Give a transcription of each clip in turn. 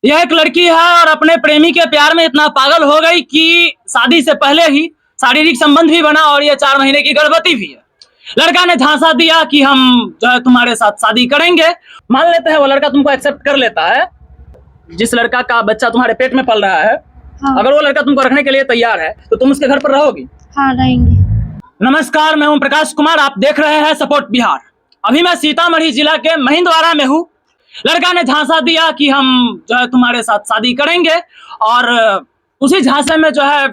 यह एक लड़की है और अपने प्रेमी के प्यार में इतना पागल हो गई कि शादी से पहले ही शारीरिक संबंध भी बना और ये 4 महीने की गर्भवती भी है। लड़का ने झांसा दिया कि हम जो है तुम्हारे साथ शादी करेंगे। मान लेते हैं वो लड़का तुमको एक्सेप्ट कर लेता है। जिस लड़का का बच्चा तुम्हारे पेट में पल रहा है, हाँ। अगर वो लड़का तुमको रखने के लिए तैयार है तो तुम उसके घर पर रहोगी? हाँ, रहेंगे। नमस्कार, मैं हूं प्रकाश कुमार, आप देख रहे हैं सपोर्ट बिहार। अभी मैं सीतामढ़ी जिला के महिंदवाड़ा में हूं। लड़का ने झांसा दिया कि हम जो है तुम्हारे साथ शादी करेंगे और उसी झांसे में जो है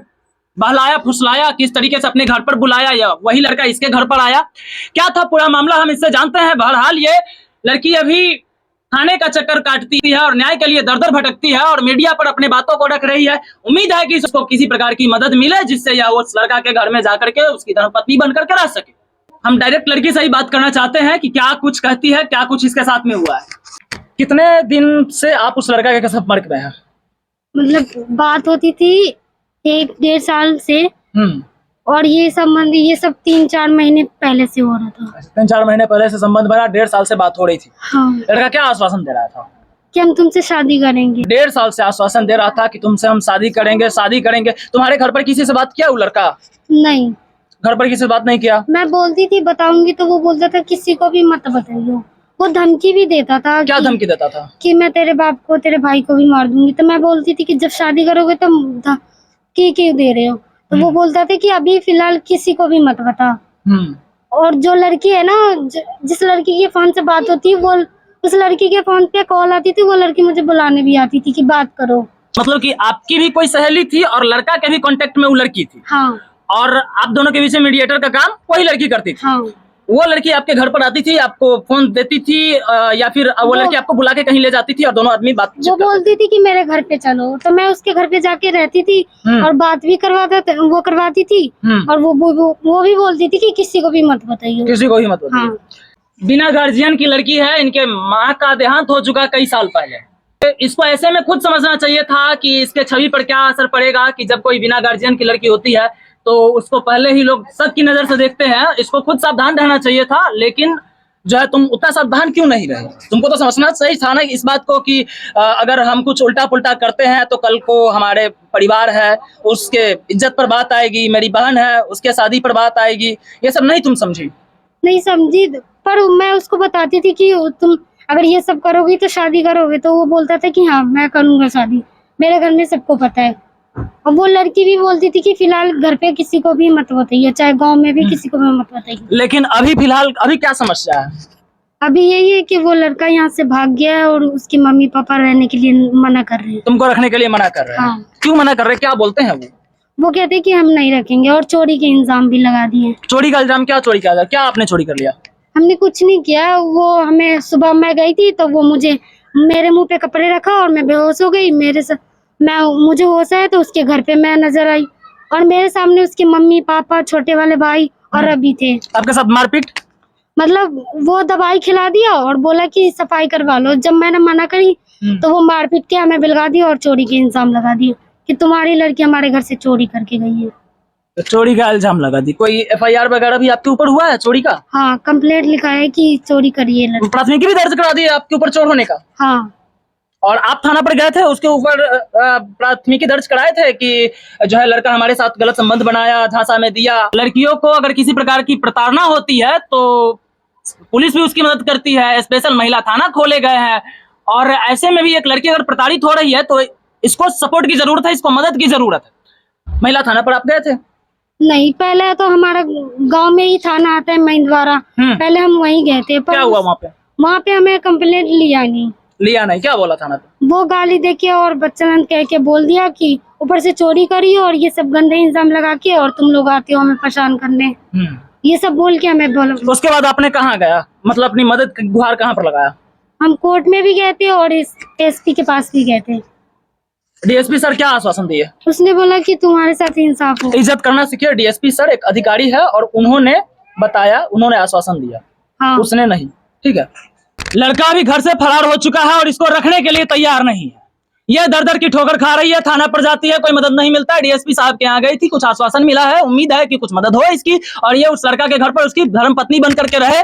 बहलाया फुसलाया, किस तरीके से अपने घर पर बुलाया, या वही लड़का इसके घर पर आया। क्या था पूरा मामला हम इससे जानते हैं। बहरहाल ये लड़की अभी थाने का चक्कर काटती है और न्याय के लिए दर-दर भटकती है और मीडिया पर अपने बातों को रख रही है। उम्मीद है कि उसको किसी प्रकार की मदद मिले जिससे यह उस लड़का के घर में जाकर के उसकी धर्मपत्नी बनकर के रह सके। हम डायरेक्ट लड़की से ही बात करना चाहते हैं कि क्या कुछ कहती है, क्या कुछ इसके साथ में हुआ है। कितने दिन से आप उस लड़का के संपर्क में हैं? मतलब बात होती थी 1-1.5 साल से, और ये सब 3-4 महीने पहले से हो रहा था। 3-4 महीने पहले से संबंध बना, 1.5 साल से बात हो रही थी। हाँ। लड़का क्या आश्वासन दे रहा था? कि हम तुमसे शादी करेंगे। 1.5 साल से आश्वासन दे रहा था कि तुमसे हम शादी करेंगे, शादी करेंगे। तुम्हारे घर पर किसी से बात किया वो लड़का? नहीं, घर पर किसी से बात नहीं किया? मैं बोलती थी बताऊंगी तो वो बोलता था किसी को भी मत बताइयो। वो धमकी भी देता था। क्या धमकी देता था? कि मैं तेरे बाप को, तेरे भाई को भी मार दूंगी। तो मैं बोलती थी कि जब शादी करोगे तो क्यों दे रहे हो? तो वो बोलता था कि अभी फिलहाल किसी को भी मत बता। और जो लड़की है ना, जिस लड़की के फोन से बात होती है, वो उस लड़की के फोन पे कॉल आती थी, वो लड़की मुझे बुलाने भी आती थी कि बात करो। मतलब कि आपकी भी कोई सहेली थी और लड़का के भी कांटेक्ट में वो लड़की थी? हाँ। और आप दोनों के बीच में मीडिएटर का काम वही लड़की करती थी? हाँ। वो लड़की आपके घर पर आती थी, आपको फोन देती थी, या फिर वो लड़की आपको बुला के कहीं ले जाती थी और दोनों आदमी बात? वो बोलती थी कि मेरे घर पे चलो, तो मैं उसके घर पे जाके रहती थी और बात भी वो करवाती थी। और वो भी बोलती थी कि किसी को भी मत बताइए, किसी को भी मत बताइए। हाँ। बिना गार्जियन की लड़की है, इनके माँ का देहांत हो चुका कई साल पहले। इसको ऐसे में खुद समझना चाहिए था कि इसके छवि पर क्या असर पड़ेगा कि जब कोई बिना गार्जियन की लड़की होती है तो उसको पहले ही लोग शक की नजर से देखते हैं। इसको खुद सावधान रहना चाहिए था, लेकिन जो है तुम उतना सावधान क्यों नहीं रहे? तुमको तो समझना सही था ना इस बात को कि अगर हम कुछ उल्टा पुल्टा करते हैं तो कल को हमारे परिवार है उसके इज्जत पर बात आएगी, मेरी बहन है उसके शादी पर बात आएगी। ये सब नहीं तुम समझी? नहीं समझी, पर मैं उसको बताती थी कि तुम अगर ये सब करोगी तो शादी करोगे। तो वो बोलता था कि हाँ मैं करूंगा शादी, मेरे घर में सबको पता है। और वो लड़की भी बोलती थी कि फिलहाल घर पे किसी को भी मत बताइए, चाहे गांव में भी किसी को भी मत बताइए। लेकिन अभी फिलहाल अभी क्या समस्या है? अभी यही है कि वो लड़का यहाँ से भाग गया है और उसके मम्मी पापा रहने के लिए मना कर रहे हैं। तुमको रखने के लिए मना कर रहे हैं? हाँ। क्यों मना कर रहे हैं, क्या बोलते हैं वो कहते हैं कि हम नहीं रखेंगे और चोरी के इंजाम भी लगा दिए। चोरी का इल्जाम? क्या चोरी का? क्या आपने चोरी कर लिया? हमने कुछ नहीं किया। वो हमें सुबह मैं गई थी तो वो मेरे मुंह पे कपड़े रखा और मैं बेहोश हो गई। मुझे होश आया तो उसके घर पे मैं नजर आई और मेरे सामने उसके मम्मी पापा, छोटे वाले भाई और अभी थे। आपके साथ मारपीट? मतलब वो दवाई खिला दिया और बोला कि सफाई करवा लो। जब मैंने मना करी तो वो मारपीट के हमें बिलगा दिया और चोरी के इल्जाम लगा दिए कि तुम्हारी लड़की हमारे घर से चोरी करके गई है। तो चोरी का इल्जाम लगा दी। कोई FIR वगैरह भी आपके ऊपर हुआ है चोरी का? हाँ, कंप्लेंट लिखा है कि चोरी करी है। प्राथमिकी भी दर्ज करा दी है आपके ऊपर चोर होने का? हाँ। और आप थाना पर गए थे, उसके ऊपर प्राथमिकी दर्ज कराए थे कि जो है लड़का हमारे साथ गलत संबंध बनाया, झांसा में दिया? लड़कियों को अगर किसी प्रकार की प्रताड़ना होती है तो पुलिस भी उसकी मदद करती है, स्पेशल महिला थाना खोले गए हैं। और ऐसे में भी एक लड़की अगर प्रताड़ित हो रही है तो इसको सपोर्ट की जरूरत है, इसको मदद की जरूरत है। महिला थाना पर आप गए थे? नहीं, पहले तो हमारा गांव में ही थाना आता है महिंदवाड़ा, पहले हम वहीं गए थे। पर क्या हुआ वहाँ पे? वहाँ पे हमें कंप्लेंट लिया नहीं। क्या बोला थाना पे? वो गाली देके और बच्चन कह के बोल दिया कि ऊपर से चोरी करी और ये सब गंदे इंजाम लगा के और तुम लोग आते हो हमें परेशान करने, ये सब बोल के हमें बोला। उसके बाद आपने कहाँ गया, मतलब अपनी मदद की गुहार कहाँ पर लगाया? हम कोर्ट में भी गए थे और SP के पास भी गए थे। DSP सर क्या आश्वासन दिए? उसने बोला कि तुम्हारे साथ इंसाफ हो। इज्जत करना सीखिए। DSP सर एक अधिकारी है और उन्होंने बताया, उन्होंने आश्वासन दिया। हाँ। उसने नहीं। ठीक है। लड़का भी घर से फरार हो चुका है और इसको रखने के लिए तैयार नहीं है। यह दर-दर की ठोकर खा रही है, थाना पर जाती है, कोई मदद नहीं मिलता है। DSP साहब के यहाँ गई थी, कुछ आश्वासन मिला है, उम्मीद है कि कुछ मदद हो इसकी और ये उस लड़का के घर पर उसकी धर्मपत्नी बन करके रहे।